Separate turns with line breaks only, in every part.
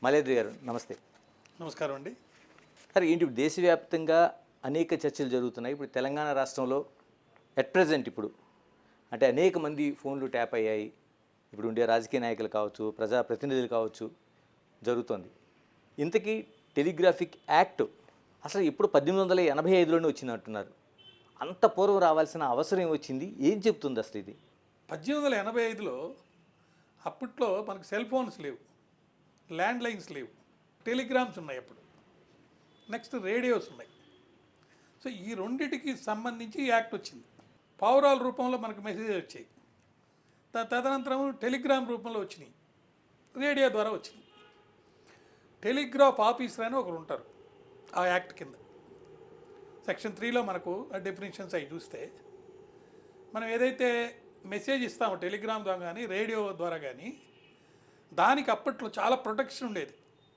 మలేద్రి గారు నమస్తే.
నమస్కారం అండి.
సార్ ఏంటి ఇప్పుడు దేశవ్యాప్తంగా అనేక చర్చలు జరుగుతున్నాయి. ఇప్పుడు తెలంగాణ రాష్ట్రంలో ఎట్ ప్రెజెంట్ ఇప్పుడు అంటే అనేక మంది ఫోన్లు ట్యాప్ అయ్యాయి. ఇప్పుడు ఉండే రాజకీయ నాయకులు కావచ్చు, ప్రజాప్రతినిధులు కావచ్చు, జరుగుతోంది. ఇంతకీ టెలిగ్రాఫిక్ యాక్ట్ అసలు ఇప్పుడు 1885లోనే వచ్చింది అంటున్నారు. అంత పూర్వం రావాల్సిన అవసరం ఏమొచ్చింది? ఏం చెప్తుంది అసలు ఇది?
1885లో అప్పట్లో మనకు సెల్ ఫోన్స్ లేవు, ల్యాండ్ లైన్స్ లేవు, టెలిగ్రామ్స్ ఉన్నాయి అప్పుడు, నెక్స్ట్ రేడియోస్ ఉన్నాయి. సో ఈ రెండిటికి సంబంధించి ఈ యాక్ట్ వచ్చింది. పావురాల రూపంలో మనకు మెసేజ్ వచ్చాయి, తదనంతరం టెలిగ్రామ్ రూపంలో వచ్చినాయి, రేడియో ద్వారా వచ్చినాయి. టెలిగ్రాఫ్ ఆఫీసర్ అని ఒకరు ఉంటారు ఆ యాక్ట్ కింద. సెక్షన్ 3లో మనకు డెఫినేషన్స్ అవి చూస్తే మనం ఏదైతే మెసేజ్ ఇస్తామో టెలిగ్రామ్ ద్వారా కానీ రేడియో ద్వారా కానీ దానికి అప్పట్లో చాలా ప్రొటెక్షన్ ఉండేది.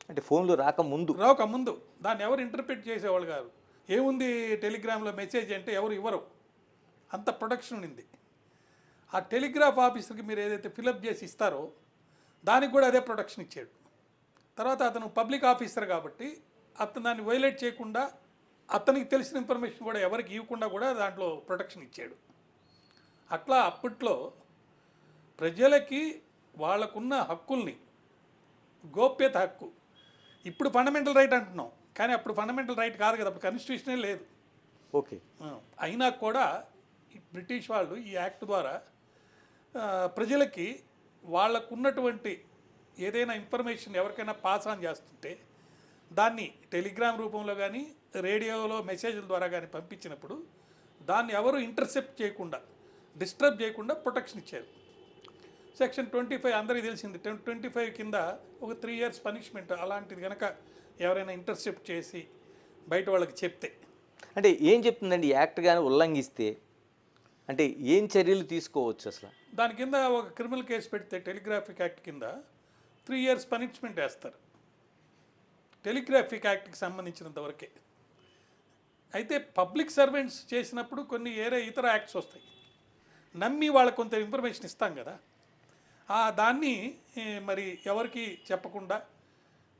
అంటే ఫోన్లు రాకముందు
దాన్ని ఎవరు ఇంటర్ప్రిట్ చేసేవాళ్ళు కాదు. ఏముంది టెలిగ్రామ్లో మెసేజ్ అంటే ఎవరు ఇవ్వరు, అంత ప్రొటెక్షన్ ఉండింది. ఆ టెలిగ్రాఫ్ ఆఫీసర్కి మీరు ఏదైతే ఫిలప్ చేసి ఇస్తారో దానికి కూడా అదే ప్రొటెక్షన్ ఇచ్చాడు. తర్వాత అతను పబ్లిక్ ఆఫీసర్ కాబట్టి అతను దాన్ని వైలేట్ చేయకుండా అతనికి తెలిసిన ఇన్ఫర్మేషన్ కూడా ఎవరికి ఇవ్వకుండా కూడా దాంట్లో ప్రొటెక్షన్ ఇచ్చాడు. అట్లా అప్పట్లో ప్రజలకి వాళ్ళకున్న హక్కుల్ని, గోప్యత హక్కు, ఇప్పుడు ఫండమెంటల్ రైట్ అంటున్నాం కానీ అప్పుడు ఫండమెంటల్ రైట్ కాదు కదా, అప్పుడు కాన్స్టిట్యూషనే లేదు.
ఓకే.
అయినా కూడా బ్రిటిష్ వాళ్ళు ఈ యాక్ట్ ద్వారా ప్రజలకి వాళ్ళకున్నటువంటి ఏదైనా ఇన్ఫర్మేషన్ ఎవరికైనా పాస్ ఆన్ చేస్తుంటే దాన్ని టెలిగ్రామ్ రూపంలో కానీ రేడియోలో మెసేజ్ల ద్వారా కానీ పంపించినప్పుడు దాన్ని ఎవరు ఇంటర్సెప్ట్ చేయకుండా, డిస్టర్బ్ చేయకుండా ప్రొటెక్షన్ ఇచ్చారు. సెక్షన్ 25 అందరికీ తెలిసింది. 25 కింద ఒక 3 years పనిష్మెంట్ అలాంటిది కనుక ఎవరైనా ఇంటర్సెప్ట్ చేసి బయట వాళ్ళకి చెప్తే.
అంటే ఏం చెప్తుందండి యాక్ట్ కానీ ఉల్లంఘిస్తే అంటే ఏం చర్యలు తీసుకోవచ్చు అసలు?
దాని కింద ఒక క్రిమినల్ కేసు పెడితే టెలిగ్రాఫిక్ యాక్ట్ కింద 3 years పనిష్మెంట్ వేస్తారు, టెలిగ్రాఫిక్ యాక్ట్కి సంబంధించినంత వరకే. అయితే పబ్లిక్ సర్వెంట్స్ చేసినప్పుడు కొన్ని ఇతర యాక్ట్స్ వస్తాయి. నమ్మి వాళ్ళకు కొంత ఇన్ఫర్మేషన్ ఇస్తాం కదా, దాన్ని మరి ఎవరికి చెప్పకుండా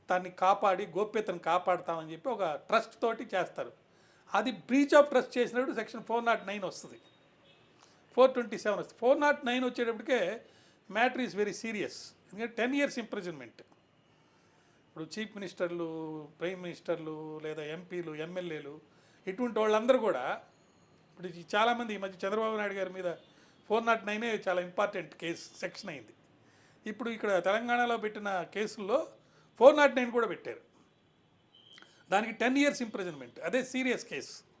దాన్ని కాపాడి గోప్యతను కాపాడుతామని చెప్పి ఒక ట్రస్ట్ తోటి చేస్తారు. అది బ్రీచ్ ఆఫ్ ట్రస్ట్ చేసినప్పుడు సెక్షన్ 409 వస్తుంది, 427 వస్తుంది. 409 వచ్చేటప్పటికే మ్యాటర్ ఈజ్ వెరీ సీరియస్. ఎందుకంటే 10 years ఇంప్రిజన్మెంట్. ఇప్పుడు చీఫ్ మినిస్టర్లు, ప్రైమ్ మినిస్టర్లు లేదా ఎంపీలు, ఎమ్మెల్యేలు ఇటువంటి వాళ్ళందరూ కూడా ఇప్పుడు చాలామంది ఈ మధ్య చంద్రబాబు నాయుడు గారి మీద 409 చాలా ఇంపార్టెంట్ కేసు సెక్షన్ అయింది. ఇప్పుడు ఇక్కడ తెలంగాణలో పెట్టిన కేసుల్లో 409 కూడా పెట్టారు. దానికి 10 years ఇంప్రిజన్మెంట్. అదే సీరియస్ కేసు.